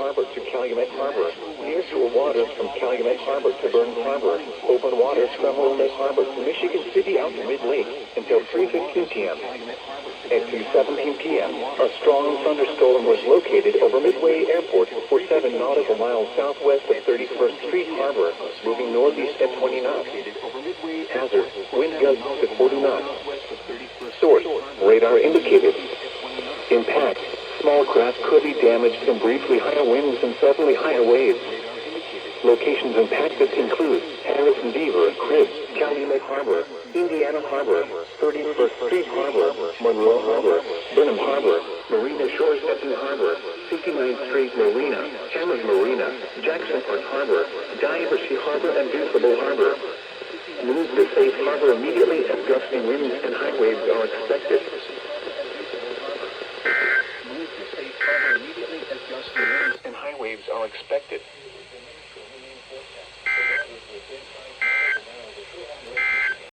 Harbor to Calumet Harbor. Near shore waters from Calumet Harbor to Burns Harbor. Open waters from Ole Miss Harbor to Michigan City out to Mid-Lake until 3:15 p.m. At 2:17 p.m., a strong thunderstorm was located over Midway Airport for 7 nautical miles southwest of 31st Street Harbor, moving northeast at 20 knots. Hazard, wind gusts to 40 knots. Source, radar indicated. Impact, small craft could be damaged from briefly higher winds and suddenly higher waves. Locations impacted include Harrison Beaver, Cribs, Calumet Harbor, Indiana Harbor, 31st Street Harbor, Monroe Harbor, Burnham Harbor, Marina Shores Essen Harbor, 59th Street Marina, Hammond Marina, Jackson Park Harbor, Diversey Harbor, and Deuceable Harbor. Move to safe harbor immediately as gusty winds and high waves are expected. Move to safe harbor immediately as gusty winds and high waves are expected.